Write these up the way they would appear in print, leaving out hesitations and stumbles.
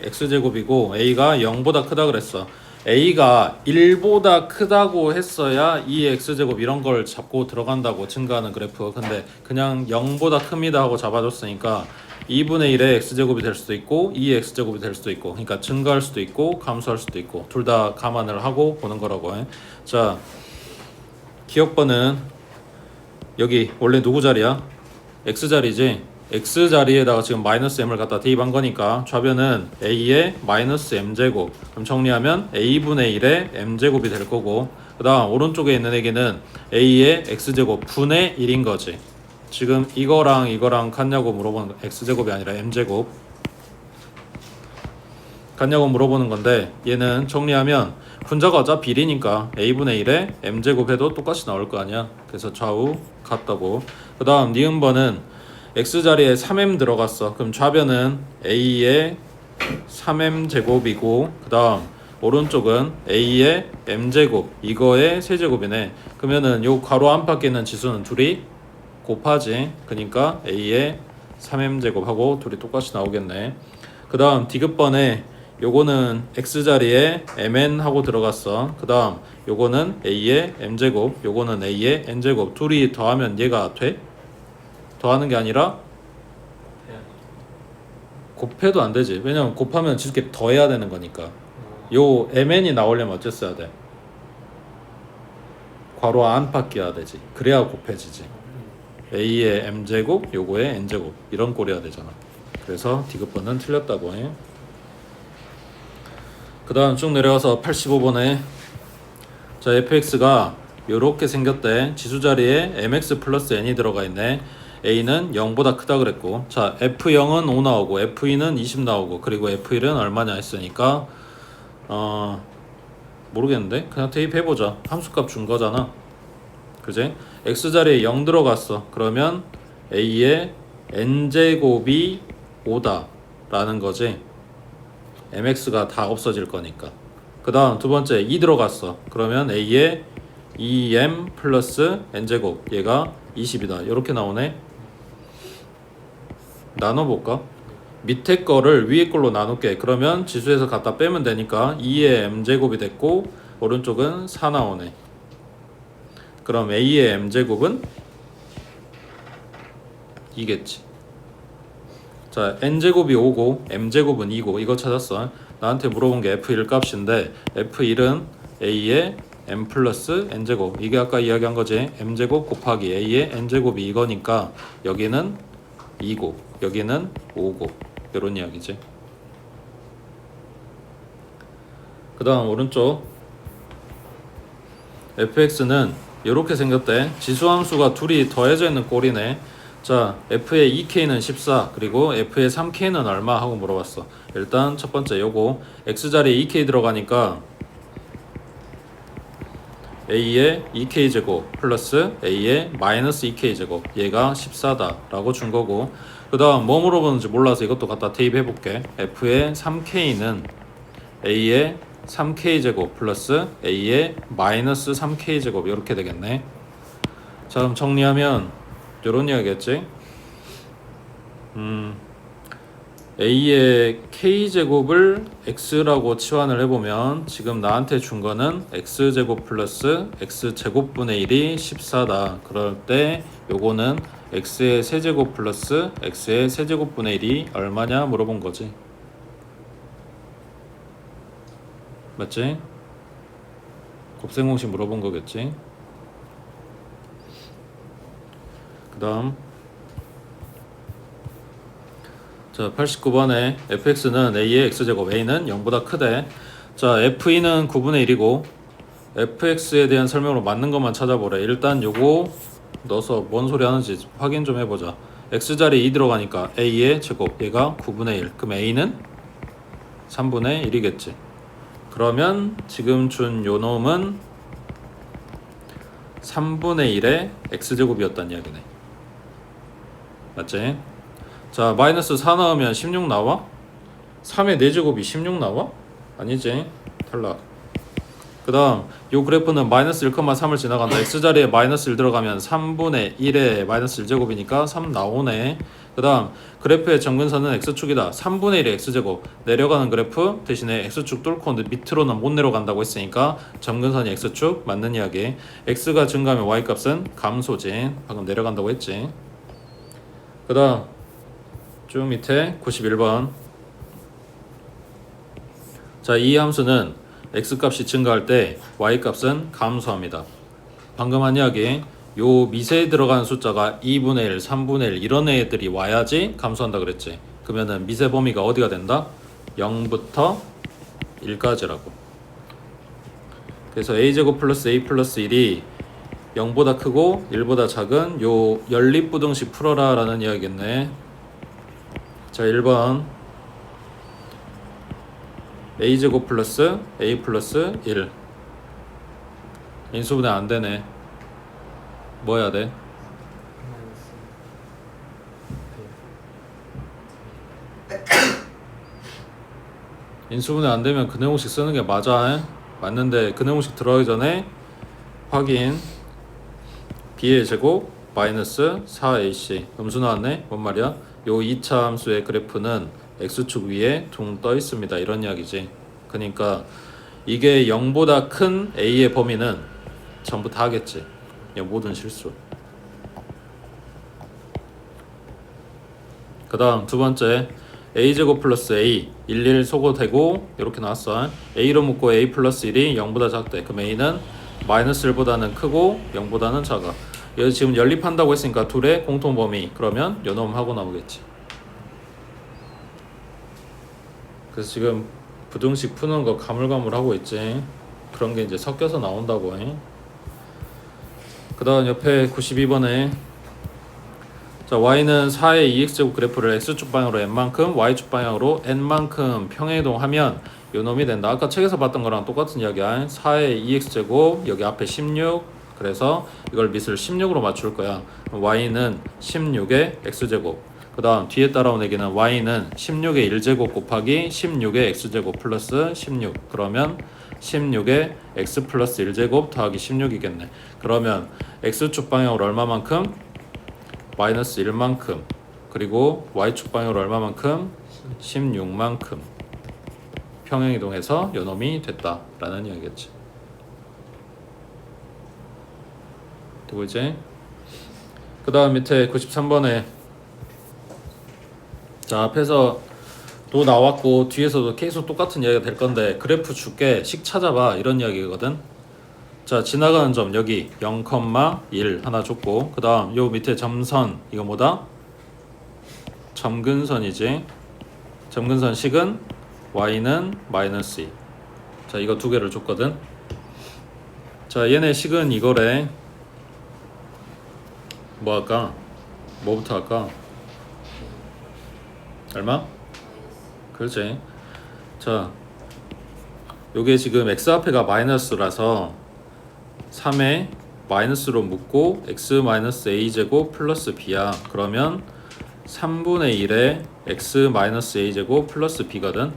x제곱이고 a가 0보다 크다 그랬어. a가 1보다 크다고 했어야 이 x제곱 이런 걸 잡고 들어간다고 증가하는 그래프. 근데 그냥 0보다 큽니다 하고 잡아줬으니까 2분의 1의 x제곱이 될 수도 있고 2의 x제곱이 될 수도 있고, 그러니까 증가할 수도 있고 감소할 수도 있고 둘 다 감안을 하고 보는 거라고 해. 자, 기억번은 여기 원래 누구 자리야? x자리지. x자리에다가 지금 마이너스 m을 갖다 대입한 거니까 좌변은 a의 마이너스 m제곱. 그럼 정리하면 a분의 1의 m제곱이 될 거고, 그 다음 오른쪽에 있는 애기는 a의 x제곱 분의 1인 거지. 지금 이거랑 이거랑 같냐고 물어보는 거, x제곱이 아니라 m제곱 같냐고 물어보는 건데, 얘는 정리하면 분자가 어차피 1이니까 a분의 1에 m제곱 해도 똑같이 나올 거 아니야. 그래서 좌우 같다고. 그 다음 니은번은 x자리에 3m 들어갔어. 그럼 좌변은 a의 3m제곱이고 그 다음 오른쪽은 a의 m제곱, 이거의 세제곱이네. 그러면은 요 괄호 안팎에 있는 지수는 둘이 곱하지. 그러니까 a의 3m제곱하고 둘이 똑같이 나오겠네. 그 다음 디귿번에 요거는 x자리에 mn 하고 들어갔어. 그 다음 요거는 a의 m제곱, 요거는 a의 n제곱. 둘이 더하면 얘가 돼? 더하는 게 아니라 곱해도 안 되지. 왜냐면 곱하면 지수께 더해야 되는 거니까. 요 mn이 나오려면 어쨌어야 돼? 괄호 안팎이어야 되지. 그래야 곱해지지. a의 m제곱, 요거의 n제곱 이런 꼴이어야 되잖아. 그래서 디귿번은 틀렸다고 해. 그 다음 쭉 내려와서 85번에 자, fx가 요렇게 생겼대. 지수 자리에 mx 플러스 n이 들어가 있네. a는 0보다 크다 그랬고, 자 f0은 5 나오고 f2는 20 나오고, 그리고 f1은 얼마냐 했으니까 모르겠는데 그냥 대입해보자. 함수값 준 거잖아, 그제? x자리에 0 들어갔어. 그러면 a의 n제곱이 5다 라는 거지. mx가 다 없어질 거니까. 그 다음 두 번째 2 들어갔어. 그러면 a의 2m 플러스 n제곱, 얘가 20이다 이렇게 나오네. 나눠볼까? 밑에 거를 위에 걸로 나눌게. 그러면 지수에서 갖다 빼면 되니까 2의 m제곱이 됐고 오른쪽은 4 나오네. 그럼 a의 m제곱은 2겠지. 자, n제곱이 5고 m제곱은 2고 이거 찾았어. 나한테 물어본 게 f1 값인데 f1은 a의 m 플러스 n제곱, 이게 아까 이야기한 거지. m제곱 곱하기 a의 n제곱이 이거니까 여기는 2고 여기는 5고 이런 이야기지. 그 다음 오른쪽 fx는 이렇게 생겼대. 지수함수가 둘이 더해져 있는 꼴이네. 자, f의 2k는 14, 그리고 f의 3k는 얼마 하고 물어봤어. 일단 첫 번째 요거 x자리에 2k 들어가니까 a의 2k제곱 플러스 a의 마이너스 2k제곱, 얘가 14다 라고 준 거고, 그 다음 뭐 물어보는지 몰라서 이것도 갖다 대입해 볼게. f의 3k는 a의 3k제곱 플러스 a의 마이너스 3k제곱 이렇게 되겠네. 자, 그럼 정리하면 요런 이야기겠지. a의 k제곱을 x라고 치환을 해보면 지금 나한테 준 거는 x제곱 플러스 x제곱분의 1이 14다. 그럴 때 요거는 x의 세제곱 플러스 x의 세제곱분의 1이 얼마냐 물어본 거지. 맞지? 곱셈공식 물어본 거겠지. 그 다음 자, 89번에 fx는 a의 x제곱, a는 0보다 크대. 자, f2는 9분의 1이고 fx에 대한 설명으로 맞는 것만 찾아보래. 일단 요거 넣어서 뭔 소리 하는지 확인 좀 해보자. x자리에 2 들어가니까 a의 제곱, 얘가 9분의 1. 그럼 a는 3분의 1이겠지. 그러면 지금 준 요 놈은 3분의 1의 x제곱이었단 이야기네. 맞지? 자, 마이너스 4 나오면 16 나와? 3의 4제곱이 16 나와? 아니지. 탈락. 그 다음 요 그래프는 마이너스 1,3을 지나간다. x자리에 마이너스 1 들어가면 3분의 1의 마이너스 1제곱이니까 3 나오네. 그 다음 그래프의 점근선은 x축이다. 3분의 1의 x제곱. 내려가는 그래프 대신에 x축 뚫고 밑으로는 못 내려간다고 했으니까 점근선이 x축 맞는 이야기. x가 증가하면 y값은 감소지. 방금 내려간다고 했지. 그 다음 쭉 밑에 91번. 자, 이 함수는 x값이 증가할 때 y값은 감소합니다. 방금 한 이야기, 요 미세에 들어가는 숫자가 2분의 1, 3분의 1 이런 애들이 와야지 감소한다 그랬지. 그러면은 미세 범위가 어디가 된다? 0부터 1까지라고. 그래서 a제곱 플러스 a 플러스 1이 0보다 크고 1보다 작은 요 연립부등식 풀어라 라는 이야기겠네. 자, 1번 a제곱 플러스 a 플러스 1 인수분해 안 되네. 뭐 해야 돼? 인수분해 안 되면 근해공식 쓰는 게 맞아. 맞는데 근해공식 들어가기 전에 확인. b의 제곱 마이너스 4ac 음수 나왔네. 뭔 말이야? 요 2차 함수의 그래프는 x축 위에 둥 떠 있습니다. 이런 이야기지. 그러니까 이게 0보다 큰 a의 범위는 전부 다 하겠지. 모든 실수. 그 다음 두 번째 a제곱 플러스 a 11 소거되고 이렇게 나왔어. a로 묶고 a 플러스 1이 0보다 작대. 그럼 a는 마이너스 1보다는 크고 0보다는 작아. 여기 지금 연립한다고 했으니까 둘의 공통범위. 그러면 요놈하고 나오겠지. 그래서 지금 부등식 푸는 거 가물가물하고 있지. 그런 게 이제 섞여서 나온다고. 그 다음 옆에 92번에 자, y는 4의 2x제곱 그래프를 x축 방향으로 n만큼 y축 방향으로 n만큼 평행이동하면 요놈이 된다. 아까 책에서 봤던 거랑 똑같은 이야기야. 4의 2x제곱 여기 앞에 16. 그래서 이걸 밑을 16으로 맞출 거야. y는 16의 x제곱. 그 다음 뒤에 따라온 얘기는 y는 16의 1제곱 곱하기 16의 x제곱 플러스 16. 그러면 16의 x 플러스 1제곱 더하기 16이겠네. 그러면 x축 방향으로 얼마만큼? 마이너스 1만큼. 그리고 y축 방향으로 얼마만큼? 16만큼 평행이동해서 요놈이 됐다라는 이야기겠지. 되고 이제 그 다음 밑에 93번에 자, 앞에서 또 나왔고 뒤에서도 계속 똑같은 이야기가 될 건데 그래프 줄게 식 찾아봐 이런 이야기거든. 자, 지나가는 점 여기 0,1 하나 줬고 그 다음 요 밑에 점선 이거 뭐다? 점근선이지. 점근선 식은 y는 마이너스 2. 자, 이거 두 개를 줬거든. 자, 얘네 식은 이거래. 뭐 할까? 뭐부터 할까? 얼마? 그렇지. 자, 요게 지금 x 앞에가 마이너스라서 3에 마이너스로 묶고 x 마이너스 a제곱 플러스 b야. 그러면 3분의 1에 x 마이너스 a제곱 플러스 b거든.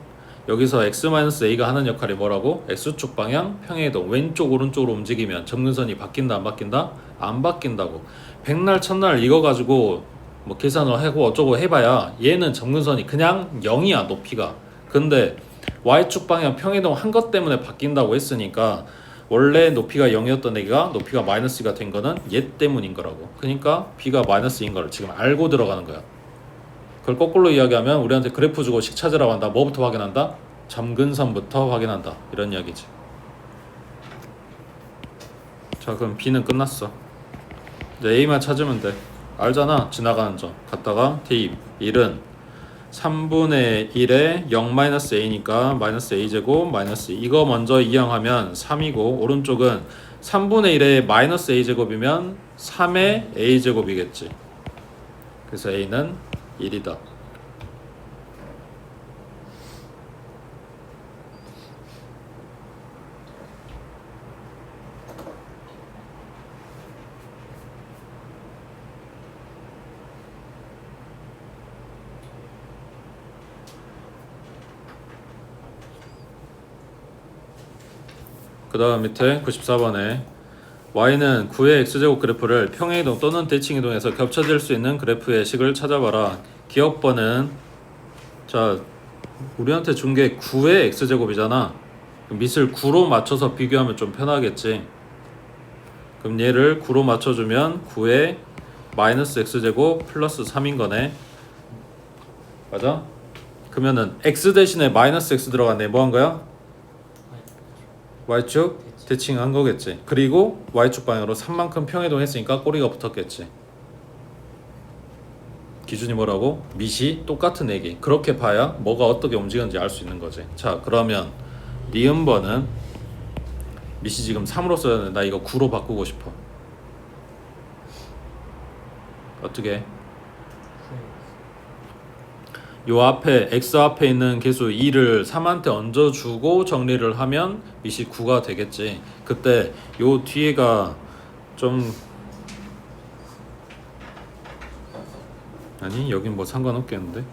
여기서 x 마이너스 a가 하는 역할이 뭐라고? x축 방향 평행이동 왼쪽 오른쪽으로 움직이면 점근선이 바뀐다 안 바뀐다? 안 바뀐다고. 백날 첫날 이거 가지고 뭐 계산을 하고 어쩌고 해봐야 얘는 점근선이 그냥 0이야 높이가. 근데 y축 방향 평행이동 한 것 때문에 바뀐다고 했으니까 원래 높이가 0이었던 애가 높이가 마이너스가 된 거는 얘 때문인 거라고. 그러니까 b가 마이너스인 걸 지금 알고 들어가는 거야. 그걸 거꾸로 이야기하면 우리한테 그래프 주고 식 찾으라고 한다. 뭐부터 확인한다? 점근선부터 확인한다. 이런 이야기지. 자, 그럼 b는 끝났어. 이제 a만 찾으면 돼. 알잖아. 지나가는 점. 갔다가 대입 1은 3분의 1에 0-a니까 마이너스 a제곱 마이너스 2. 이거 먼저 이항하면 3이고 오른쪽은 3분의 1에 마이너스 a제곱이면 3의 a제곱이겠지. 그래서 a는 1이다. 그 다음 밑에 94번에 y는 9의 x제곱 그래프를 평행이동 또는 대칭이동에서 겹쳐질 수 있는 그래프의 식을 찾아봐라. 기억번은 자 우리한테 준 게 9의 x제곱이잖아. 밑을 9로 맞춰서 비교하면 좀 편하겠지. 그럼 얘를 9로 맞춰주면 9의 마이너스 x제곱 플러스 3인 거네. 맞아? 그러면은 x 대신에 마이너스 x 들어갔네. 뭐 한 거야? y축 대칭한 거겠지. 그리고 y축 방향으로 3만큼 평행이동했으니까 꼬리가 붙었겠지. 기준이 뭐라고? 밑이 똑같은 얘기. 그렇게 봐야 뭐가 어떻게 움직이는지 알 수 있는 거지. 자 그러면 니은번은 밑이 지금 3으로 써야 되는데 나 이거 9로 바꾸고 싶어. 어떻게? 요 앞에 x 앞에 있는 개수 2를 3한테 얹어주고 정리를 하면 밑이 9가 되겠지. 그때 요 뒤에가 좀 아니 여긴 뭐 상관없겠는데.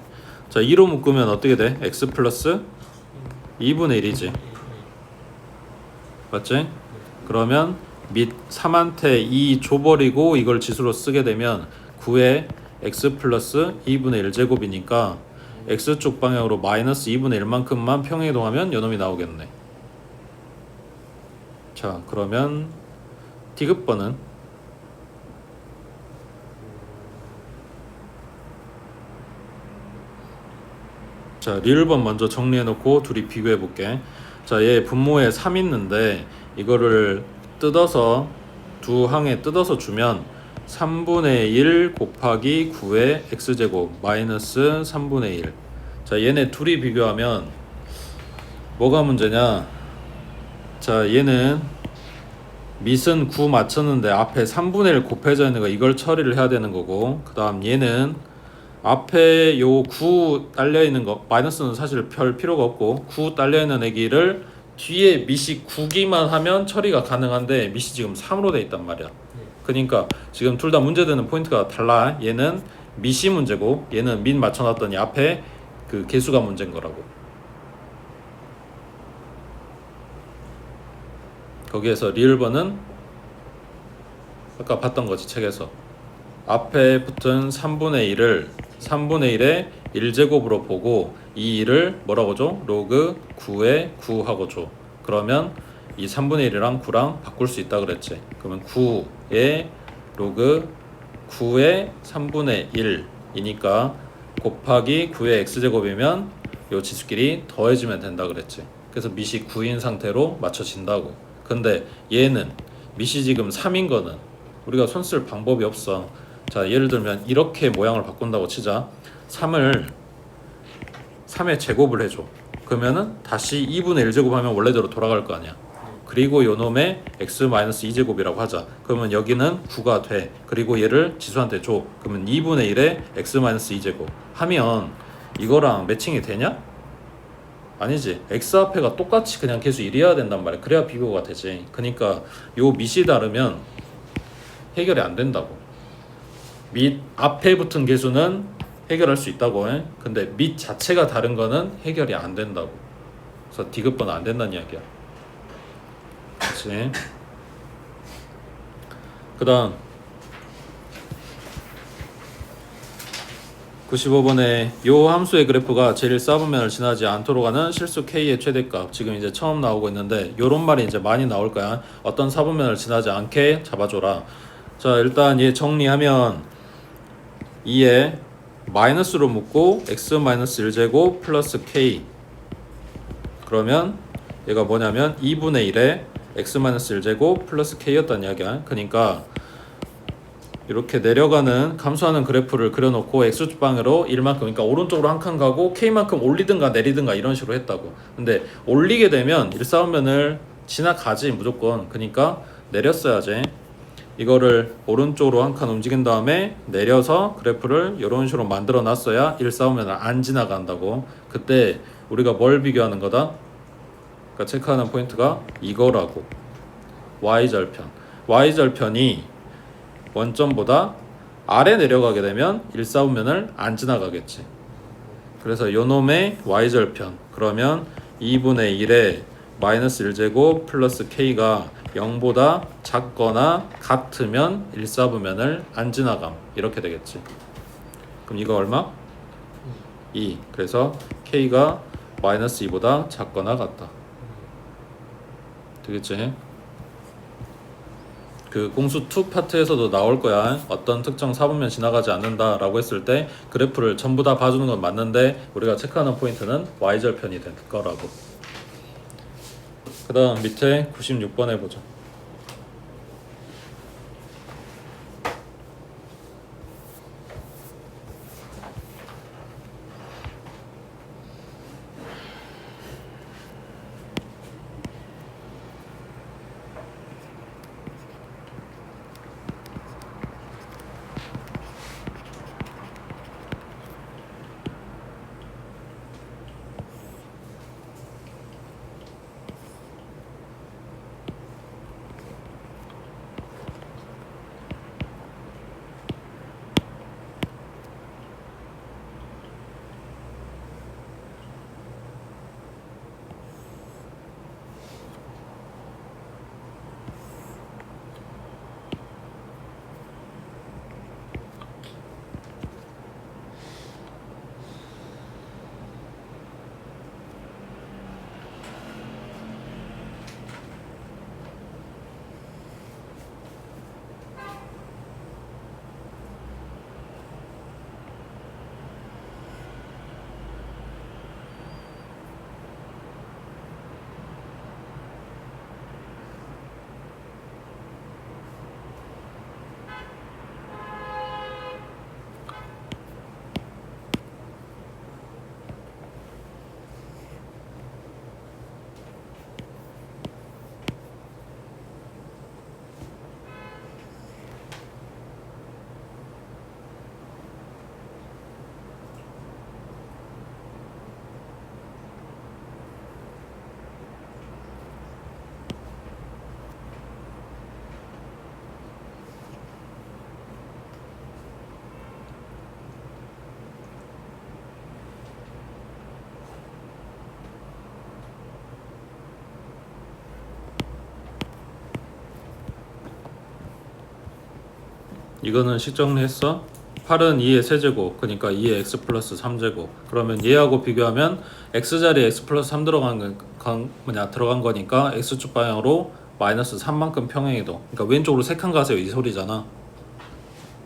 자 2로 묶으면 어떻게 돼? x 플러스 2분의 1이지. 맞지? 그러면 밑 3한테 2 줘버리고 이걸 지수로 쓰게 되면 9의 x 플러스 2분의 1제곱이니까 x쪽 방향으로 마이너스 2분의 1만큼만 평행이동하면 요놈이 나오겠네. 자 그러면 T급번은 자 리을번 먼저 정리해놓고 둘이 비교해볼게. 자 얘 분모에 3 있는데 이거를 뜯어서 두 항에 뜯어서 주면 3분의 1 곱하기 9의 x제곱 마이너스 3분의 1. 자 얘네 둘이 비교하면 뭐가 문제냐. 자 얘는 밑은 9 맞췄는데 앞에 3분의 1 곱해져 있는 거 이걸 처리를 해야 되는 거고, 그 다음 얘는 앞에 요 9 딸려 있는 거 마이너스는 사실 별 필요가 없고 9 딸려 있는 애기를 뒤에 밑이 9기만 하면 처리가 가능한데 밑이 지금 3으로 돼 있단 말이야. 그러니까 지금 둘 다 문제되는 포인트가 달라. 얘는 밑이 문제고 얘는 밑 맞춰놨더니 앞에 그 개수가 문제인 거라고. 거기에서 리을번은 아까 봤던 거지 책에서. 앞에 붙은 3분의 1을 3분의 1의 1제곱으로 보고 이 1을 뭐라고 줘? 로그 9에 9 하고 줘. 그러면 이 3분의 1이랑 9랑 바꿀 수 있다 그랬지. 그러면 9의 로그 9의 3분의 1이니까 곱하기 9의 x제곱이면 요 지수끼리 더해지면 된다 그랬지. 그래서 밑이 9인 상태로 맞춰진다고. 근데 얘는 밑이 지금 3인 거는 우리가 손 쓸 방법이 없어. 자 예를 들면 이렇게 모양을 바꾼다고 치자. 3의 제곱을 해줘. 그러면은 다시 2분의 1제곱 하면 원래대로 돌아갈 거 아니야. 그리고 요놈의 x-2제곱이라고 하자. 그러면 여기는 9가 돼. 그리고 얘를 지수한테 줘. 그러면 2분의 1의 x-2제곱 하면 이거랑 매칭이 되냐? 아니지. x 앞에가 똑같이 그냥 계수 1이어야 된단 말이야. 그래야 비교가 되지. 그러니까 요 밑이 다르면 해결이 안 된다고. 밑 앞에 붙은 개수는 해결할 수 있다고 해. 근데 밑 자체가 다른 거는 해결이 안 된다고. 그래서 D급번은 안 된다는 이야기야. 그렇지. 그 다음 95번에 요 함수의 그래프가 제1사분면을 지나지 않도록 하는 실수 K의 최대값. 지금 이제 처음 나오고 있는데 요런 말이 이제 많이 나올 거야. 어떤 사분면을 지나지 않게 잡아줘라. 자 일단 얘 정리하면 2에 마이너스로 묶고 x-1제곱 플러스 k. 그러면 얘가 뭐냐면 2분의 1에 x-1제곱 플러스 k였단 이야기야. 그러니까 이렇게 내려가는 감소하는 그래프를 그려놓고 x축방으로 1만큼, 그러니까 오른쪽으로 한 칸 가고 k만큼 올리든가 내리든가 이런 식으로 했다고. 근데 올리게 되면 일사분면을 지나가지 무조건. 그러니까 내렸어야지. 이거를 오른쪽으로 한 칸 움직인 다음에 내려서 그래프를 이런 식으로 만들어 놨어야 일사분면을 안 지나간다고. 그때 우리가 뭘 비교하는 거다? 그러니까 체크하는 포인트가 이거라고. y절편. y절편이 원점보다 아래 내려가게 되면 일사분면을 안 지나가겠지. 그래서 요놈의 y절편. 그러면 2분의 1에 마이너스 1제곱 플러스 k가 0보다 작거나 같으면 1사분면을 안 지나감. 이렇게 되겠지. 그럼 이거 얼마? 2. 그래서 k가 마이너스 2보다 작거나 같다. 되겠지? 그 공수 2 파트에서도 나올 거야. 어떤 특정 사분면 지나가지 않는다 라고 했을 때 그래프를 전부 다 봐주는 건 맞는데 우리가 체크하는 포인트는 y절편이 될 거라고. 그 다음 밑에 96번 해보자. 이거는 식 정리했어? 8은 2의 세제곱, 그러니까 2의 x 플러스 3제곱. 그러면 얘하고 비교하면 x자리에 x 플러스 3 들어간 거니까 x축 방향으로 마이너스 3만큼 평행이동. 그러니까 왼쪽으로 3칸 가세요 이 소리잖아.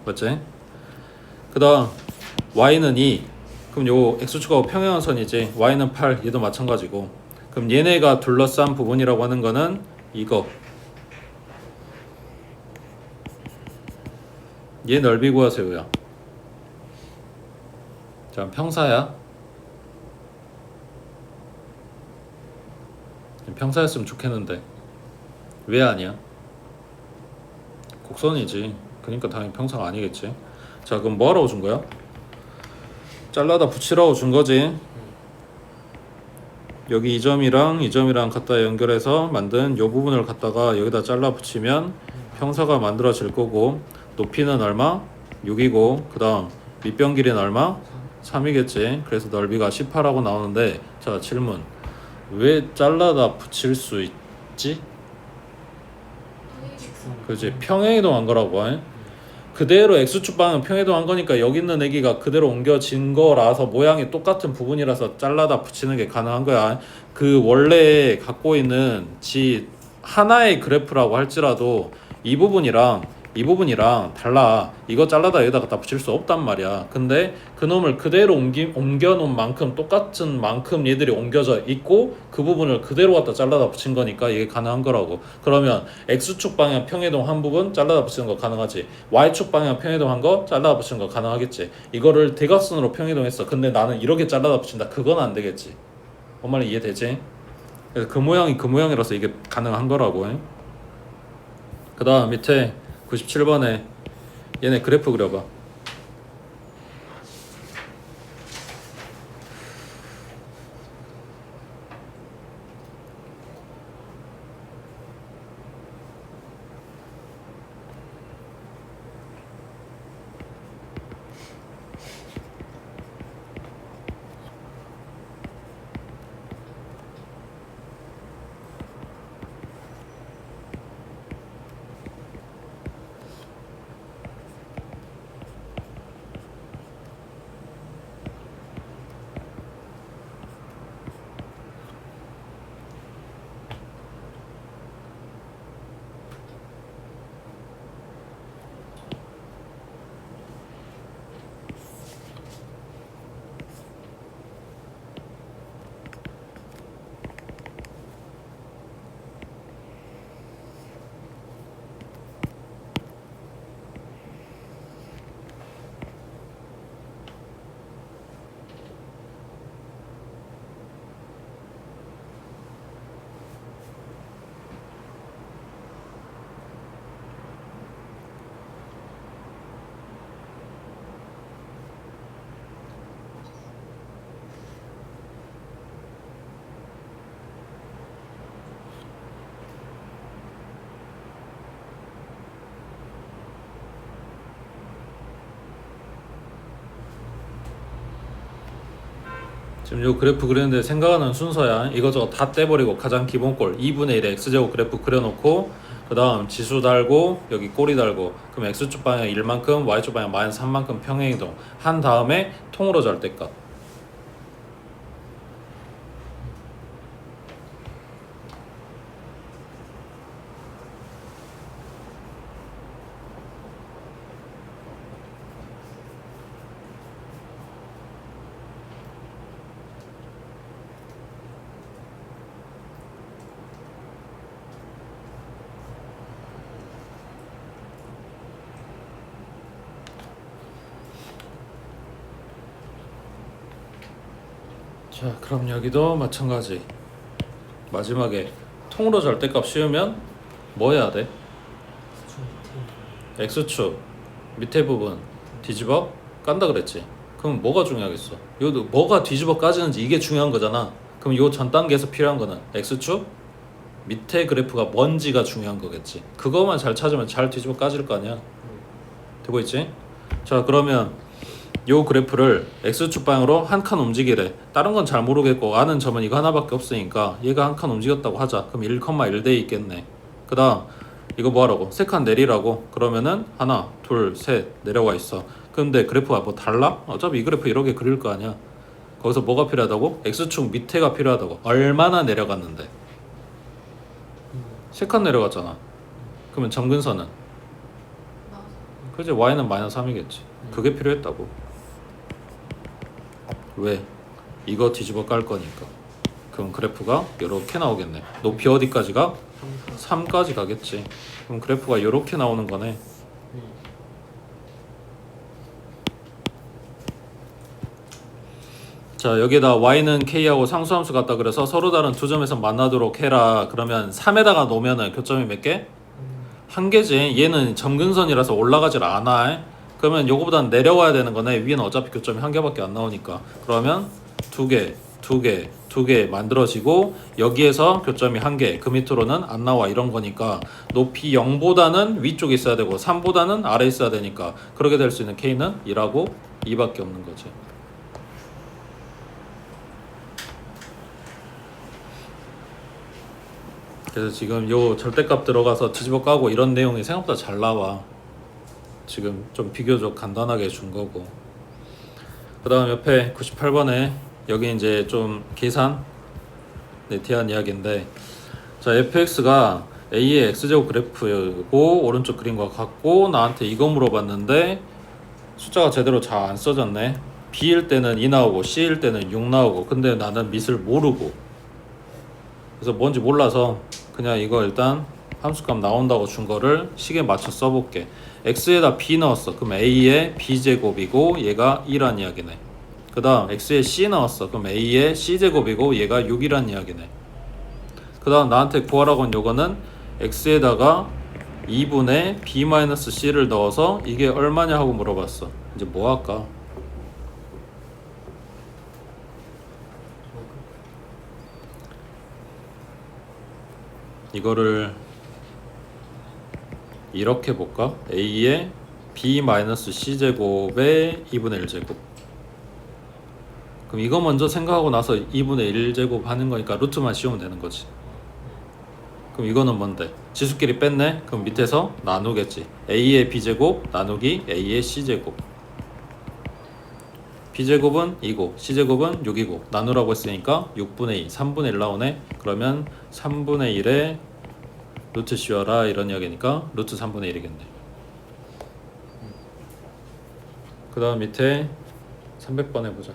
맞지? 그 다음 y는 2. 그럼 요 x축하고 평행한 선이지. y는 8. 얘도 마찬가지고. 그럼 얘네가 둘러싼 부분이라고 하는 거는 이거. 얘 넓이 구하세요야. 자, 평사야. 평사였으면 좋겠는데 왜 아니야? 곡선이지. 그러니까 당연히 평사가 아니겠지. 자, 그럼 뭐 하라고 준 거야? 잘라다 붙이라고 준 거지. 여기 이 점이랑 이 점이랑 갖다 연결해서 만든 요 부분을 갖다가 여기다 잘라 붙이면 평사가 만들어질 거고, 높이는 얼마? 6이고 그 다음 밑변 길이는 얼마? 3이겠지. 그래서 넓이가 18하고 나오는데, 자 질문, 왜 잘라다 붙일 수 있지? 그렇지, 평행이동한 거라고. 그대로 x축 방향 평행이동한 거니까 여기 있는 애기가 그대로 옮겨진 거라서 모양이 똑같은 부분이라서 잘라다 붙이는 게 가능한 거야. 그 원래 갖고 있는 지 하나의 그래프라고 할지라도 이 부분이랑 달라. 이거 잘라다 여기다 갖다 붙일 수 없단 말이야. 근데 그놈을 그대로 옮겨놓은 만큼, 똑같은 만큼 얘들이 옮겨져 있고 그 부분을 그대로 갖다 잘라다 붙인 거니까 이게 가능한 거라고. 그러면 x축 방향 평행이동 한 부분 잘라다 붙이는 거 가능하지. y축 방향 평행이동 한 거 잘라다 붙이는 거 가능하겠지. 이거를 대각선으로 평행이동했어. 근데 나는 이렇게 잘라다 붙인다. 그건 안 되겠지. 뭔 말인지 이해되지? 그래서 그 모양이 그 모양이라서 이게 가능한 거라고. 그 다음 밑에 97번에 얘네 그래프 그려봐. 지금 요 그래프 그리는데 생각하는 순서야. 이거저거 다 떼버리고 가장 기본 꼴 2분의 1의 x제곱 그래프 그려놓고 그 다음 지수 달고 여기 꼬리 달고 그럼 x축 방향 1만큼 y축 방향 마이너스 3만큼 평행이동 한 다음에 통으로 절대값. 자 그럼 여기도 마찬가지. 마지막에 통으로 절대값 씌우면 뭐 해야 돼? x축 밑에 부분 뒤집어 깐다 그랬지. 그럼 뭐가 중요하겠어? 이것도 뭐가 뒤집어 까지는지 이게 중요한 거잖아. 그럼 요 전 단계에서 필요한 거는 x축 밑에 그래프가 뭔지가 중요한 거겠지. 그거만 잘 찾으면 잘 뒤집어 까질 거 아니야. 되고 있지? 자 그러면 요 그래프를 x축 방향으로 한 칸 움직이래. 다른 건 잘 모르겠고 아는 점은 이거 하나밖에 없으니까 얘가 한 칸 움직였다고 하자. 그럼 1,1대 있겠네. 그 다음 이거 뭐하라고? 세 칸 내리라고? 그러면은 하나 둘 셋 내려와 있어. 근데 그래프가 뭐 달라? 어차피 이 그래프 이렇게 그릴 거 아니야. 거기서 뭐가 필요하다고? x축 밑에가 필요하다고. 얼마나 내려갔는데? 세 칸 내려갔잖아. 그러면 점근선은? 그지? y는 마이너스 3이겠지. 그게 필요했다고. 왜? 이거 뒤집어 깔 거니까. 그럼 그래프가 이렇게 나오겠네. 높이 어디까지가? 3까지 가겠지. 그럼 그래프가 이렇게 나오는 거네. 자 여기다 y는 k하고 상수함수 같다 그래서 서로 다른 두 점에서 만나도록 해라. 그러면 3에다가 놓으면은 교점이 몇 개? 한 개지. 얘는 점근선이라서 올라가질 않아. 그러면 요거보다는 내려와야 되는 거네. 위에는 어차피 교점이 한 개밖에 안 나오니까. 그러면 두 개 만들어지고 여기에서 교점이 한 개, 그 밑으로는 안 나와 이런 거니까 높이 0보다는 위쪽에 있어야 되고 3보다는 아래에 있어야 되니까 그렇게 될 수 있는 k는 2라고 2밖에 없는 거지. 그래서 지금 요 절대값 들어가서 뒤집어 까고 이런 내용이 생각보다 잘 나와. 지금 좀 비교적 간단하게 준 거고. 그 다음 옆에 98번에 여기 이제 좀 계산에 대한 이야기인데, 자 fx가 a의 x제곱 그래프고 오른쪽 그림과 같고 나한테 이거 물어봤는데 숫자가 제대로 잘 안 써졌네. b일 때는 2 나오고 c일 때는 6 나오고 근데 나는 밑을 모르고 그래서 뭔지 몰라서 그냥 이거 일단 함수값 나온다고 준 거를 식에 맞춰 써볼게. x에다 b 넣었어. 그럼 a의 b제곱이고 얘가 2란 이야기네. 그 다음 x에 c 넣었어. 그럼 a의 c제곱이고 얘가 6이란 이야기네. 그 다음 나한테 구하라고 한 요거는 x에다가 2분의 b-c를 넣어서 이게 얼마냐 하고 물어봤어. 이제 뭐 할까? 이거를 이렇게 볼까? a의 b-c제곱의 2분의 1제곱. 그럼 이거 먼저 생각하고 나서 2분의 1제곱 하는 거니까 루트만 씌우면 되는 거지. 그럼 이거는 뭔데? 지수끼리 뺐네? 그럼 밑에서 나누겠지. a의 b제곱 나누기 a의 c제곱. b제곱은 2고 c제곱은 6이고 나누라고 했으니까 6분의 2, 3분의 1 나오네. 그러면 3분의 1에 루트 씌워라 이런 이야기니까 루트 3분의 1이겠네. 그 다음 밑에 300번 해보자.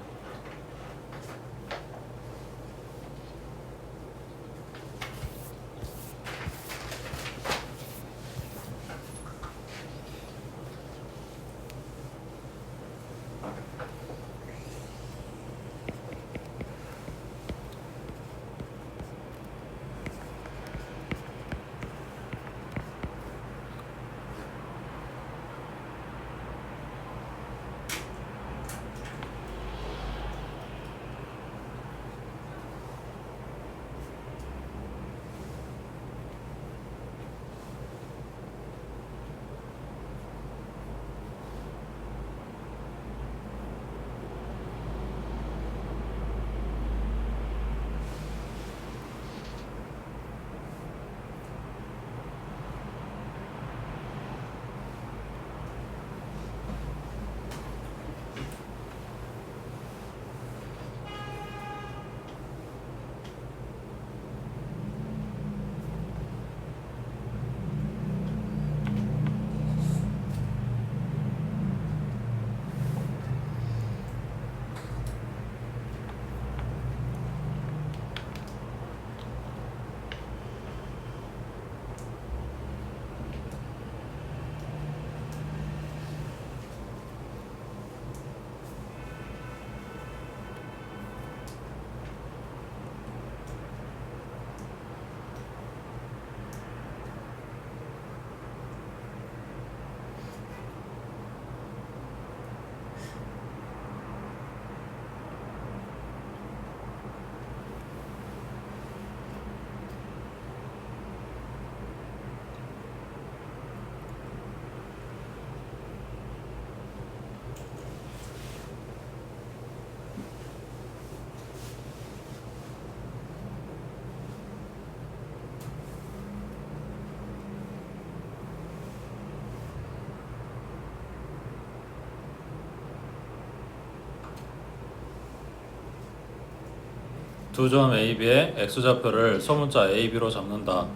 두 점 AB의 x좌표를 소문자 AB로 잡는다.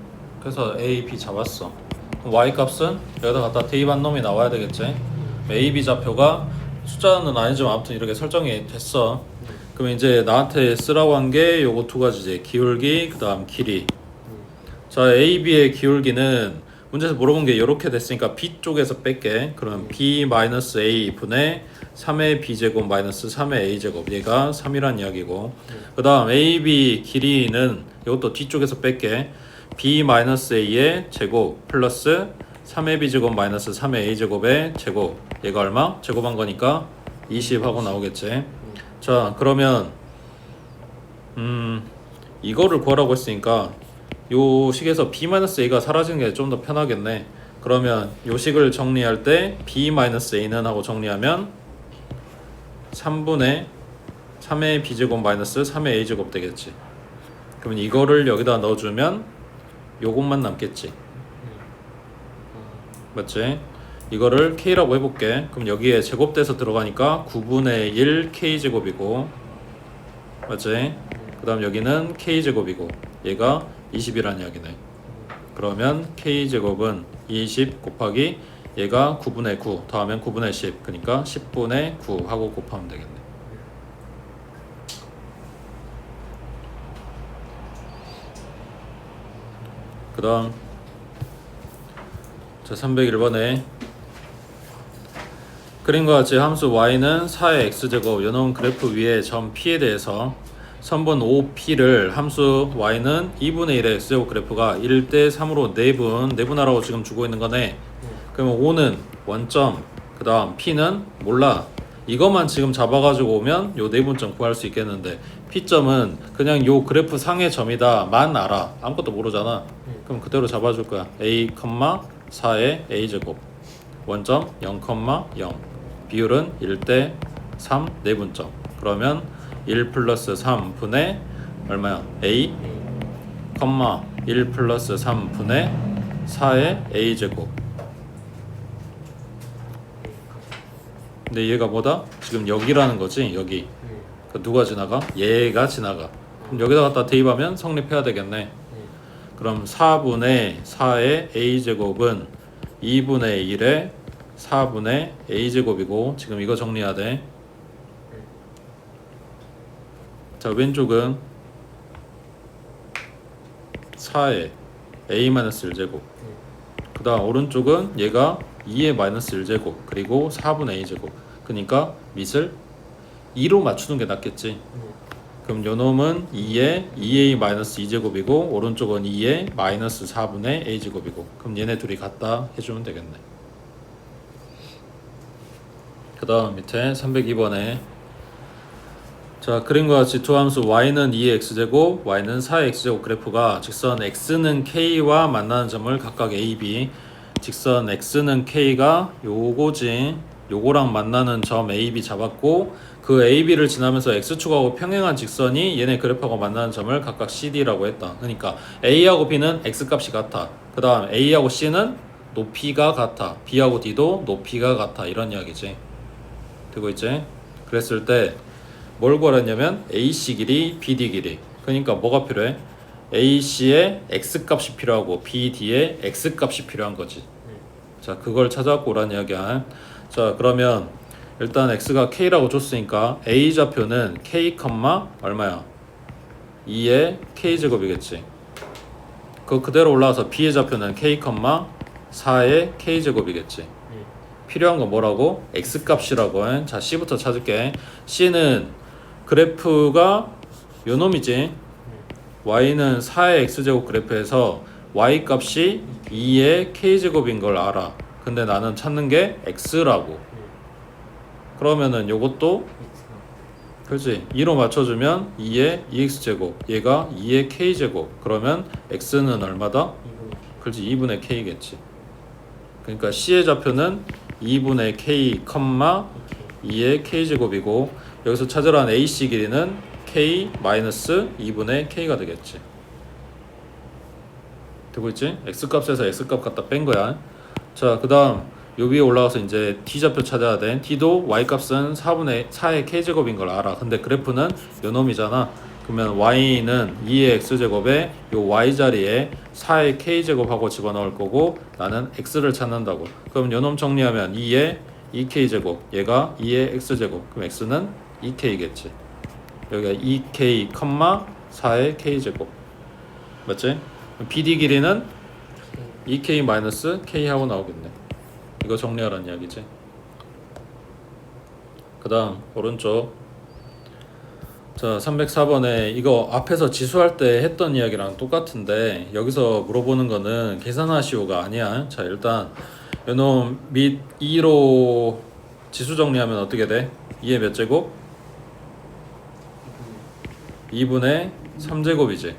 그래서 A, B 잡았어. 그럼 Y 값은 여기다 갖다 대입한 놈이 나와야 되겠지. AB 좌표가 숫자는 아니지만 아무튼 이렇게 설정이 됐어. 그럼 이제 나한테 쓰라고 한 게 요거 두 가지지. 기울기, 그 다음 길이. 자, AB의 기울기는 문제에서 물어본 게 이렇게 됐으니까 B 쪽에서 뺄게. 그러면 B-A 분의 3의 B제곱 마이너스 3의 A제곱. 얘가 3이란 이야기고. 그 다음 AB 길이는 이것도 뒤쪽에서 뺄게. B-A의 제곱 플러스 3의 B제곱 마이너스 3의 A제곱의 제곱. 얘가 얼마? 제곱한 거니까 20 하고 나오겠지. 자, 그러면 이거를 구하라고 했으니까 요 식에서 B-A가 사라지는 게 좀 더 편하겠네. 그러면 요 식을 정리할 때 B-A는 하고 정리하면 3분의 3의 B제곱 마이너스 3의 A제곱 되겠지. 그러면 이거를 여기다 넣어주면 요것만 남겠지. 맞지? 이거를 K라고 해볼게. 그럼 여기에 제곱돼서 들어가니까 9분의 1 K제곱이고, 맞지? 그 다음 여기는 K제곱이고 얘가 20이라는 이야기네. 그러면 K제곱은 20 곱하기 얘가 9분의 9 더하면 9분의 10, 그러니까 10분의 9 하고 곱하면 되겠네. 그 다음 자 301번에 그림과 같이 함수 y는 4의 x제곱 요놈 그래프 위에 점 P에 대해서 선분 OP를 함수 y는 2분의 1의 x제곱 그래프가 1대 3으로 내분하라고 지금 주고 있는 거네. 그러면 O는 원점, 그 다음 P는 몰라. 이것만 지금 잡아가지고 오면 요 내분점 구할 수 있겠는데 P점은 그냥 요 그래프 상의 점이다 만 알아. 아무것도 모르잖아. 그럼 그대로 잡아줄 거야. A, 4의 A제곱 원점 0, 0 비율은 1대 3 내분점. 그러면 1 플러스 3분의 얼마야? A, 1 플러스 3분의 4의 A제곱. 근데 얘가 뭐다? 지금 여기라는 거지. 여기. 그 누가 지나가? 얘가 지나가. 그럼 여기다 갖다 대입하면 성립해야 되겠네. 그럼 4분의 4의 A제곱은 2분의 1의 4분의 A제곱이고 지금 이거 정리해야 돼. 자, 왼쪽은 4의 A-1제곱. 그 다음 오른쪽은 얘가 2의 마이너스 1제곱 그리고 4분의 A제곱. 그러니까 밑을 2로 맞추는 게 낫겠지. 그럼 요 놈은 2의 2A 마이너스 2제곱이고 오른쪽은 2의 마이너스 4분의 A제곱이고 그럼 얘네 둘이 같다 해주면 되겠네. 그 다음 밑에 302번에 자 그림과 같이 두 함수 y는 2의 x제곱, y는 4의 x제곱 그래프가 직선 x는 k와 만나는 점을 각각 a, b 직선 x는 k가 요거지 요거랑 만나는 점 a, b 잡았고 그 a, b를 지나면서 x축하고 평행한 직선이 얘네 그래프하고 만나는 점을 각각 cd라고 했다. 그러니까 a하고 b는 x값이 같아. 그 다음 a하고 c는 높이가 같아. b하고 d도 높이가 같아. 이런 이야기지. 되고 있지? 그랬을 때 뭘 구하랬냐면 AC 길이, BD 길이. 그러니까 뭐가 필요해? AC의 X값이 필요하고 BD의 X값이 필요한 거지. 자, 그걸 찾아갖고 오란 이야기야. 자, 그러면 일단 X가 K라고 줬으니까 A 좌표는 K, 얼마야? 2의 K제곱이겠지. 그대로 올라와서 B의 좌표는 K, 4의 K제곱이겠지. 필요한 건 뭐라고? X값이라고. 자, C부터 찾을게. C는 그래프가 요 놈이지. Y는 4의 X제곱 그래프에서 Y 값이 2의 K제곱인 걸 알아. 근데 나는 찾는 게 X라고. 그러면은 요것도 그렇지. 2로 맞춰주면 2의 2X제곱 얘가 2의 K제곱. 그러면 X는 얼마다? 그렇지. 2분의 K겠지. 그러니까 C의 좌표는 2분의 K, 2의 K제곱이고 여기서 찾으라는 AC 길이는 K 마이너스 2분의 K가 되겠지. 되고 있지? X값에서 X값 갖다 뺀 거야. 자, 그 다음 요 위에 올라가서 이제 D좌표 찾아야 돼. D도 Y값은 4의 K제곱인 걸 알아. 근데 그래프는 요 놈이잖아. 그러면 y는 2의 x제곱에 요 y 자리에 4의 k제곱하고 집어넣을 거고 나는 x를 찾는다고. 그럼 요놈 정리하면 2의 2k제곱 얘가 2의 x제곱 그럼 x는 2k겠지. 여기가 2k, 4의 k제곱 맞지? BD 길이는 2k-k 하고 나오겠네. 이거 정리하라는 이야기지. 그 다음 오른쪽 자 304번에 이거 앞에서 지수할 때 했던 이야기랑 똑같은데 여기서 물어보는 거는 계산하시오가 아니야. 자 일단 요놈 밑 2로 지수 정리하면 어떻게 돼? 2의 몇 제곱? 2분의 3제곱이지.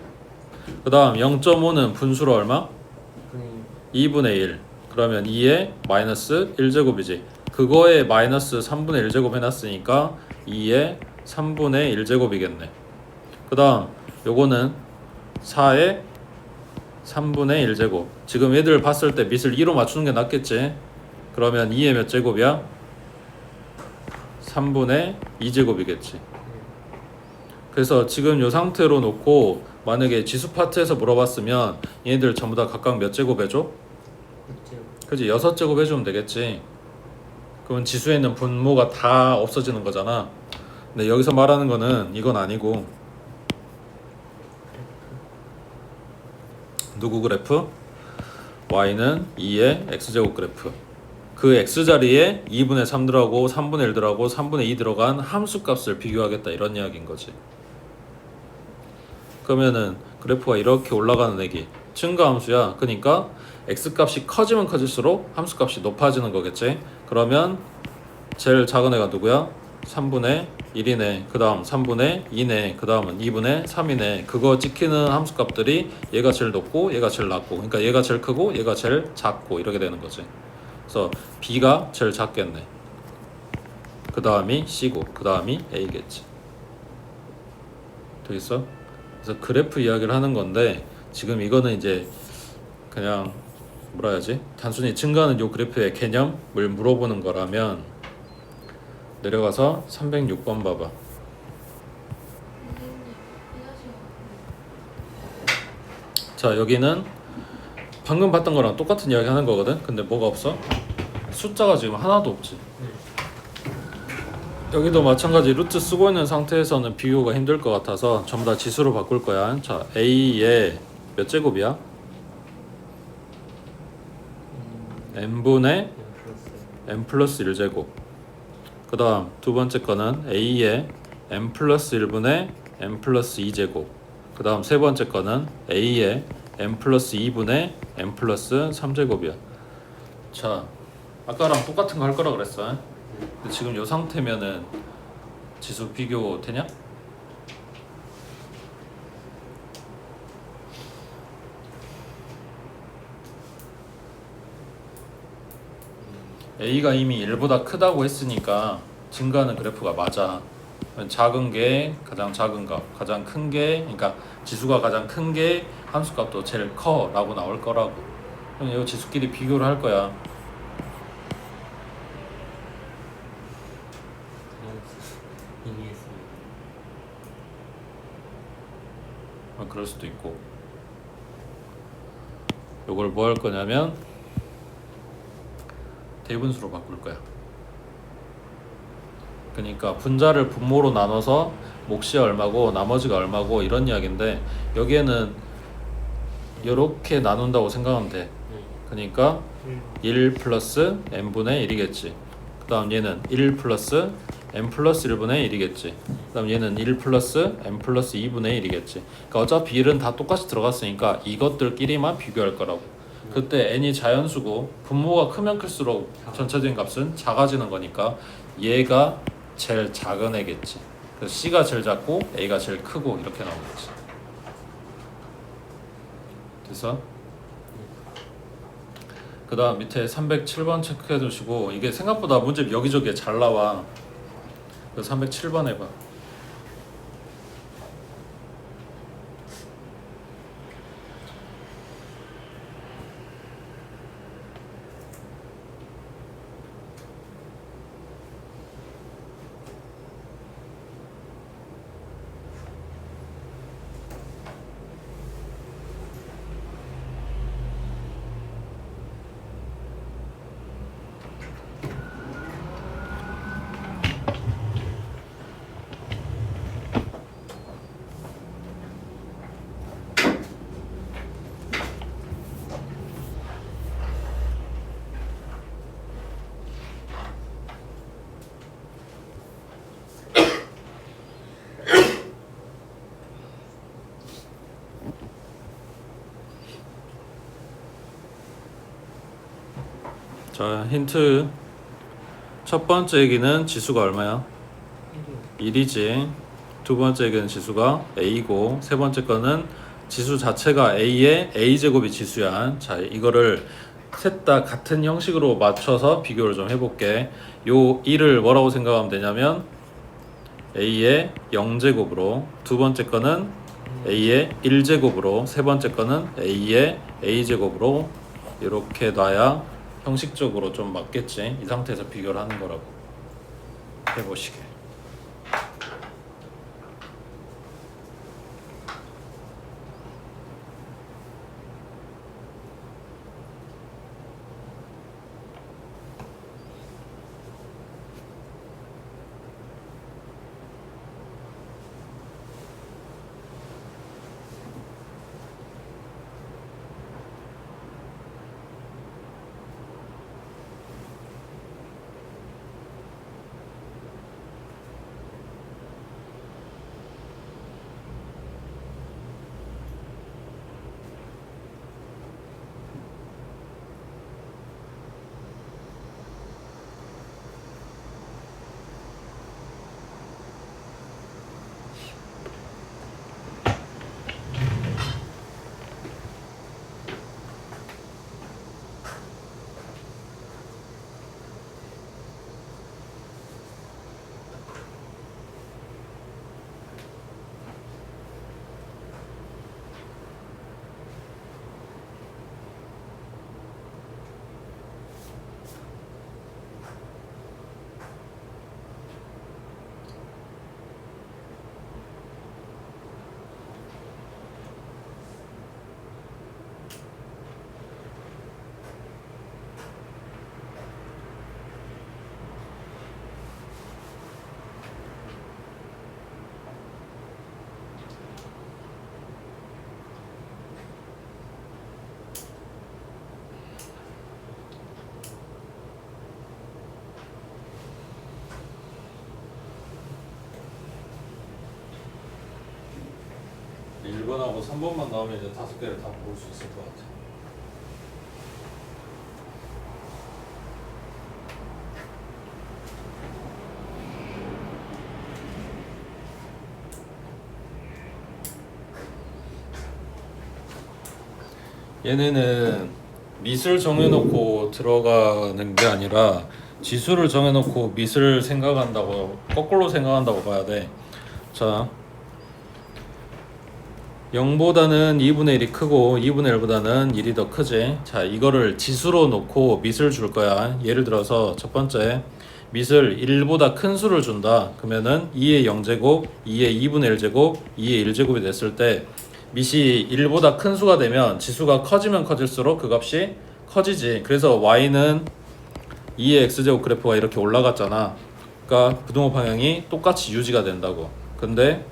그 다음 0.5는 분수로 얼마? 2분의 1. 그러면 2의 마이너스 1제곱이지. 그거에 마이너스 3분의 1제곱 해놨으니까 2의 3분의 1제곱이겠네. 그 다음 요거는 4의 3분의 1제곱. 지금 얘들 봤을 때 밑을 2로 맞추는 게 낫겠지. 그러면 2의 몇 제곱이야? 3분의 2제곱이겠지. 그래서 지금 요 상태로 놓고 만약에 지수 파트에서 물어봤으면 얘네들 전부 다 각각 몇 제곱 해줘? 그지 6제곱 해주면 되겠지. 그러면 지수에 있는 분모가 다 없어지는 거잖아. 근데 여기서 말하는 거는 이건 아니고 누구 그래프? y는 2의 x제곱 그래프. 그 x자리에 2분의 3 들어가고 3분의 1 들어가고 3분의 2 들어간 함수 값을 비교하겠다 이런 이야기인 거지. 그러면은 그래프가 이렇게 올라가는 애기 증가함수야. 그러니까 x값이 커지면 커질수록 함수값이 높아지는 거겠지. 그러면 제일 작은 애가 누구야? 3분의 1이네. 그 다음 3분의 2네. 그 다음은 2분의 3이네. 그거 찍히는 함수값들이 얘가 제일 높고 얘가 제일 낮고 그러니까 얘가 제일 크고 얘가 제일 작고 이렇게 되는 거지. 그래서 b가 제일 작겠네. 그 다음이 c고 그 다음이 a겠지. 되겠어? 그래서 그래프 이야기를 하는 건데 지금 이거는 이제 그냥 뭐라 해야지? 단순히 증가하는 요 그래프의 개념을 물어보는 거라면 내려가서 306번 봐봐. 자 여기는 방금 봤던 거랑 똑같은 이야기 하는 거거든. 근데 뭐가 없어? 숫자가 지금 하나도 없지. 여기도 마찬가지 루트 쓰고 있는 상태에서는 비교가 힘들 것 같아서 전부 다 지수로 바꿀 거야. 자 a의 몇 제곱이야? n분의 n 플러스 1제곱. 그 다음 두 번째 거는 a의 n 플러스 1분의 n 플러스 2제곱. 그 다음 세 번째 거는 a의 n 플러스 2분의 n 플러스 3제곱이야. 자 아까랑 똑같은 거 할 거라 그랬어. 근데 지금 요 상태면은 지수 비교 되냐? A가 이미 1보다 크다고 했으니까 증가하는 그래프가 맞아. 작은 게 가장 작은 값, 가장 큰 게 그러니까 지수가 가장 큰 게 함수값도 제일 커 라고 나올 거라고. 그럼 이 지수끼리 비교를 할 거야. 그럴 수도 있고 요걸 뭐 할 거냐면 대분수로 바꿀 거야. 그러니까 분자를 분모로 나눠서 몫이 얼마고 나머지가 얼마고 이런 이야기인데 여기에는 이렇게 나눈다고 생각하면 돼. 그러니까 1 플러스 n분의 1이겠지. 그 다음 얘는 1 플러스 n 플러스 1분의 1이겠지. 그 다음 얘는 1 플러스 n 플러스 2분의 1이겠지. 그러니까 어차피 1은 다 똑같이 들어갔으니까 이것들끼리만 비교할 거라고. 그때 n이 자연수고 분모가 크면 클수록 전체적인 값은 작아지는 거니까 얘가 제일 작은 애겠지. 그래서 C가 제일 작고 A가 제일 크고 이렇게 나오겠지. 됐어? 그 다음 밑에 307번 체크해 두시고 이게 생각보다 문제 여기저기에 잘 나와. 그래서 307번 해봐. 자, 힌트. 첫 번째 얘기는 지수가 얼마야? 1이지. 두 번째 얘기는 지수가 a고, 세 번째 거는 지수 자체가 a의 a제곱이 지수야. 자, 이거를 셋 다 같은 형식으로 맞춰서 비교를 좀 해볼게. 요 1을 뭐라고 생각하면 되냐면 a의 0제곱으로, 두 번째 거는 a의 1제곱으로, 세 번째 거는 a의 a제곱으로 이렇게 놔야 형식적으로 좀 맞겠지. 이 상태에서 비교를 하는 거라고 해보시게. 일 1번하고 3번만 나오면 이제 5개를 다 볼 수 있을 것 같아. 얘네는 밑을 정해놓고 들어가는 게 아니라 지수를 정해놓고 밑을 생각한다고, 거꾸로 생각한다고 봐야 돼. 자, 0보다는 2분의 1이 크고 2분의 1보다는 1이 더 크지. 자, 이거를 지수로 놓고 밑을 줄 거야. 예를 들어서 첫 번째, 밑을 1보다 큰 수를 준다. 그러면은 2의 0제곱, 2의 2분의 1제곱, 2의 1제곱이 됐을 때 밑이 1보다 큰 수가 되면 지수가 커지면 커질수록 그 값이 커지지. 그래서 y는 2의 x제곱 그래프가 이렇게 올라갔잖아. 그러니까 부등호 방향이 똑같이 유지가 된다고. 근데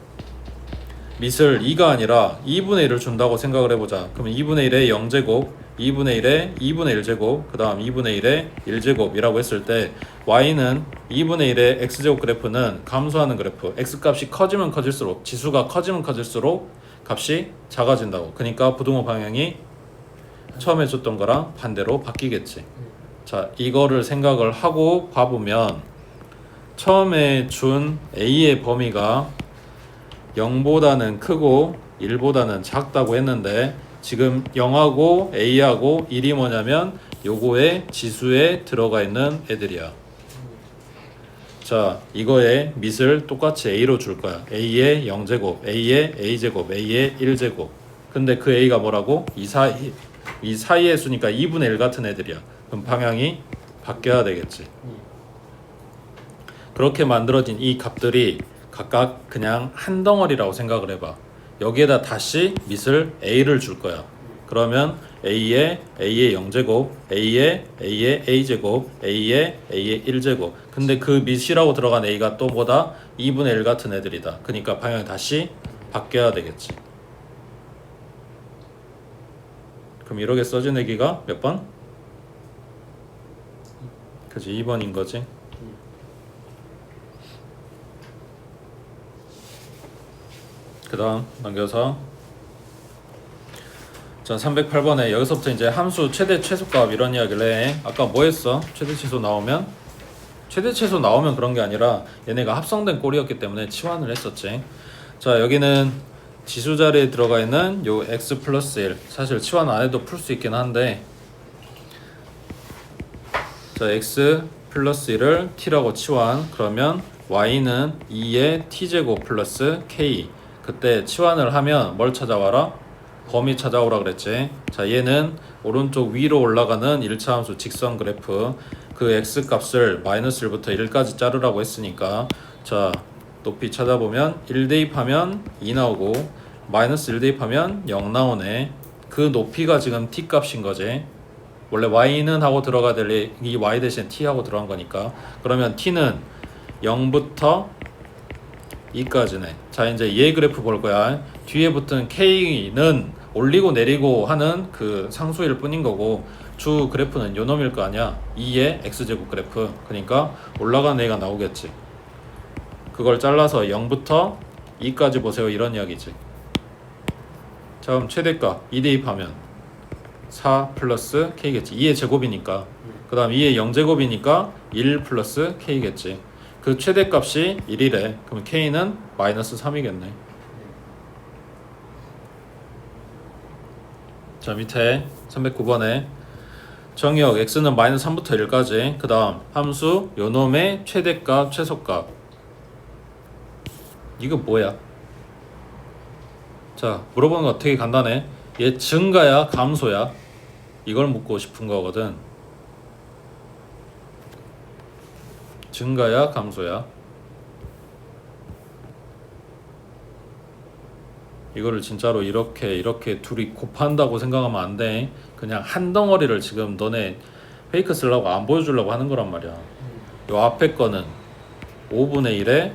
밑을 2가 아니라 2분의 1을 준다고 생각을 해보자. 그러면 2분의 1의 0제곱, 2분의 1의 2분의 1제곱, 그 다음 2분의 1의 1제곱이라고 했을 때 y는 2분의 1의 x제곱 그래프는 감소하는 그래프. x값이 커지면 커질수록, 지수가 커지면 커질수록 값이 작아진다고. 그러니까 부등호 방향이 처음에 줬던 거랑 반대로 바뀌겠지. 자, 이거를 생각을 하고 봐보면 처음에 준 a의 범위가 0보다는 크고 1보다는 작다고 했는데 지금 0하고 a하고 1이 뭐냐면 요거의 지수에 들어가 있는 애들이야. 자, 이거의 밑을 똑같이 a로 줄 거야. a의 0제곱, a의 a제곱, a의 1제곱. 근데 그 a가 뭐라고? 이 사이의 수니까 2분의 1 같은 애들이야. 그럼 방향이 바뀌어야 되겠지. 그렇게 만들어진 이 값들이 각각 그냥 한 덩어리라고 생각을 해봐. 여기에다 다시 밑을 a를 줄 거야. 그러면 a의 0제곱, a의 a제곱, a의 1제곱. 근데 그 밑이라고 들어간 a가 또 보다 2분의 1 같은 애들이다. 그러니까 방향이 다시 바뀌어야 되겠지. 그럼 이렇게 써진 애기가 몇 번? 그치, 2번인 거지. 그 다음 넘겨서 자, 308번에 여기서부터 이제 함수 최대 최소값 이런 이야기를 해. 아까 뭐 했어? 최대 최소 나오면 그런 게 아니라 얘네가 합성된 꼴이었기 때문에 치환을 했었지. 자, 여기는 지수 자리에 들어가 있는 요 x 플러스 1 사실 치환 안 해도 풀 수 있긴 한데, 자, x 플러스 1을 t라고 치환, 그러면 y는 2의 t제곱 플러스 k. 그때 치환을 하면 뭘 찾아와라? 범위 찾아오라 그랬지. 자, 얘는 오른쪽 위로 올라가는 1차 함수 직선 그래프, 그 x 값을 마이너스 1부터 1까지 자르라고 했으니까, 자, 높이 찾아보면 1 대입하면 2 나오고 마이너스 1 대입하면 0 나오네. 그 높이가 지금 t 값인 거지. 원래 y는 하고 들어가야 될 이 y 대신 t 하고 들어간 거니까. 그러면 t는 0부터 2까지네. 자, 이제 얘 그래프 볼 거야. 뒤에 붙은 k는 올리고 내리고 하는 그 상수일 뿐인 거고, 주 그래프는 요 놈일 거 아니야. 2의 x제곱 그래프. 그러니까 올라가는 애가 나오겠지. 그걸 잘라서 0부터 2까지 보세요, 이런 이야기지. 자, 그럼 최대값 2 대입하면 4 플러스 k겠지. 2의 제곱이니까. 그 다음 2의 0제곱이니까 1 플러스 k겠지. 그 최대값이 1이래. 그럼 k는 마이너스 3이겠네. 자, 밑에 309번에 정의역 x는 마이너스 3부터 1까지, 그 다음 함수 요놈의 최대값 최소값. 이거 뭐야? 자, 물어보는 거 되게 간단해. 얘 증가야 감소야? 이걸 묻고 싶은 거거든. 증가야 감소야? 이거를 진짜로 이렇게 둘이 곱한다고 생각하면 안 돼. 그냥 한 덩어리를 지금 너네 페이크 쓰려고 안 보여주려고 하는 거란 말이야. 요 앞에 거는 5분의 1의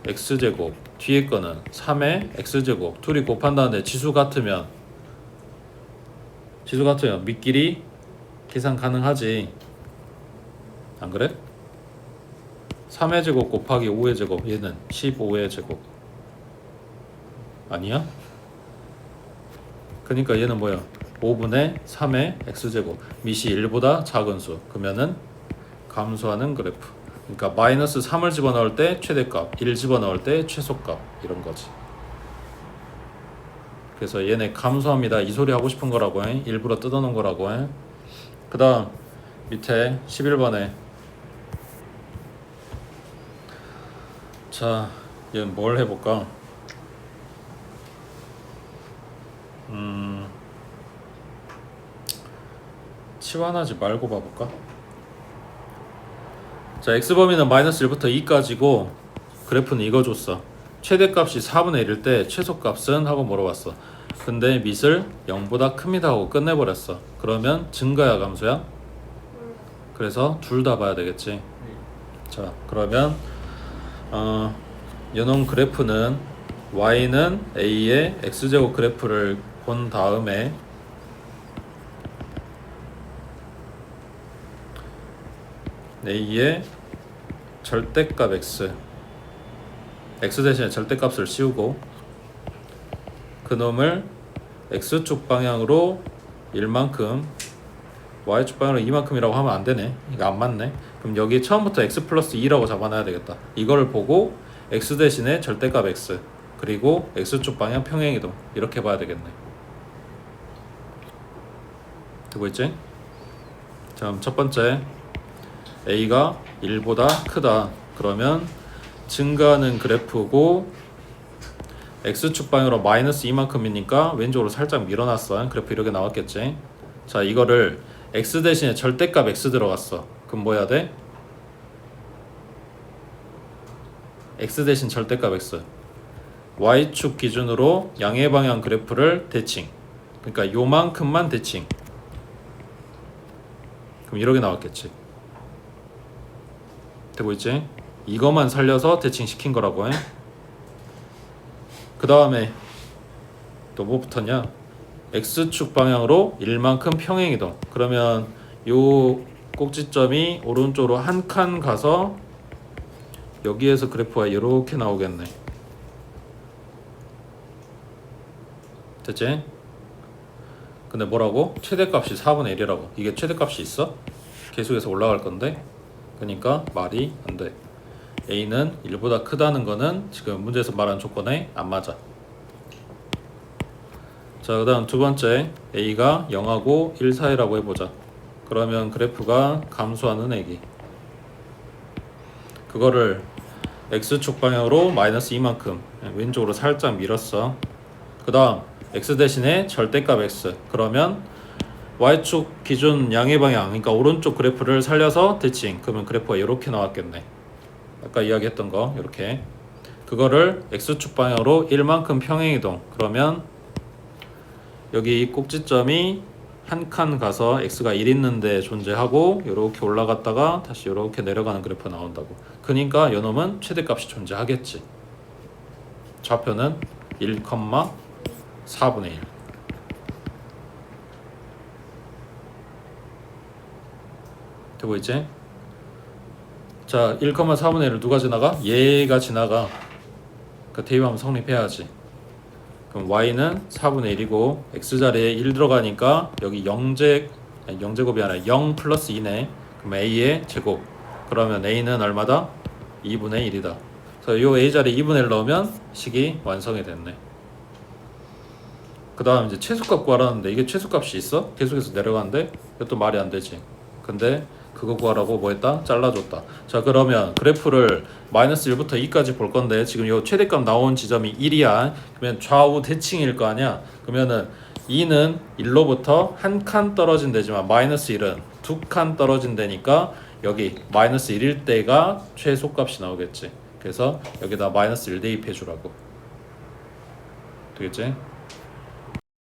x제곱, 뒤에 거는 3의 x제곱. 둘이 곱한다는데 지수 같으면 밑끼리 계산 가능하지. 안 그래? 3의 제곱 곱하기 5의 제곱, 얘는 15의 제곱 아니야? 그러니까 얘는 뭐야? 5분의 3의 x제곱. 밑이 1보다 작은 수. 그러면은 감소하는 그래프. 그러니까 마이너스 3을 집어넣을 때 최대값, 1 집어넣을 때 최소값, 이런 거지. 그래서 얘네 감소합니다 이 소리 하고 싶은 거라고 해. 일부러 뜯어놓은 거라고 해. 그 다음 밑에 11번에 자, 얘는 뭘 해볼까? 치환하지 말고 봐볼까? 자, x범위는 마이너스 1부터 2까지고 그래프는 이거 줬어. 최대값이 4분의 1일 때 최소값은? 하고 물어봤어. 근데 밑을 0보다 큽니다 하고 끝내버렸어. 그러면 증가야 감소야? 그래서 둘 다 봐야 되겠지. 자, 그러면 요놈 그래프는 y는 a의 x제곱 그래프를 본 다음에 a의 절대값 x 대신에 절대값을 씌우고 그놈을 x축 방향으로 1만큼 y축 방향으로 2만큼이라고 하면 안 되네. 이거 안 맞네. 그럼 여기 처음부터 x 플러스 2라고 잡아놔야 되겠다. 이거를 보고 x 대신에 절대값 x 그리고 x축 방향 평행이동 이렇게 봐야 되겠네. 되고 있지? 자, 그럼 첫 번째 a가 1보다 크다. 그러면 증가하는 그래프고 x축 방향으로 마이너스 2만큼이니까 왼쪽으로 살짝 밀어놨어. 그래프 이렇게 나왔겠지. 자, 이거를 x 대신에 절대값 x 들어갔어. 그럼 뭐 해야 돼? x 대신 절대값 x y축 기준으로 양의 방향 그래프를 대칭. 그러니까 요만큼만 대칭. 그럼 이렇게 나왔겠지. 되고 있지? 이거만 살려서 대칭시킨 거라고 해. 그 다음에 또 뭐 붙었냐? x축 방향으로 1만큼 평행이동. 그러면 요 꼭지점이 오른쪽으로 한 칸 가서 여기에서 그래프가 이렇게 나오겠네. 됐지? 근데 뭐라고? 최대값이 4분의 1이라고. 이게 최대값이 있어? 계속해서 올라갈 건데. 그러니까 말이 안 돼. A는 1보다 크다는 거는 지금 문제에서 말한 조건에 안 맞아. 자, 그 다음 두 번째, A가 0하고 1 사이라고 해보자. 그러면 그래프가 감소하는 애기. 그거를 X축 방향으로 마이너스 2만큼 왼쪽으로 살짝 밀었어. 그 다음 X 대신에 절대값 X. 그러면 Y축 기준 양의 방향, 그러니까 오른쪽 그래프를 살려서 대칭. 그러면 그래프가 이렇게 나왔겠네. 아까 이야기했던 거 이렇게. 그거를 X축 방향으로 1만큼 평행이동. 그러면 여기 꼭지점이 한 칸 가서 x가 1 있는데 존재하고 이렇게 올라갔다가 다시 이렇게 내려가는 그래프가 나온다고. 그러니까 요놈은 최대값이 존재하겠지. 좌표는 1,4분의 1. 돼 보이지? 자, 1,4분의 1을 누가 지나가? 얘가 지나가. 그 대입하면 성립해야지. 그럼 y는 4분의 1이고 x자리에 1 들어가니까 여기 0제곱이 아니라 0 플러스 2네. 그럼 a의 제곱. 그러면 a는 얼마다? 2분의 1이다. 그래서 요 a자리에 2분의 1 넣으면 식이 완성이 됐네. 그 다음 이제 최소값 구하라는데 이게 최소값이 있어? 계속해서 내려가는데 이것도 말이 안 되지. 근데 그거 구하라고 뭐 했다? 잘라줬다. 자, 그러면 그래프를 마이너스 1부터 2까지 볼 건데 지금 이 최대값 나온 지점이 1이야. 그러면 좌우 대칭일 거 아니야. 그러면은 2는 1로부터 한 칸 떨어진 데지만 마이너스 1은 두 칸 떨어진 데니까 여기 마이너스 1일 때가 최소값이 나오겠지. 그래서 여기다 마이너스 1 대입해 주라고. 되겠지?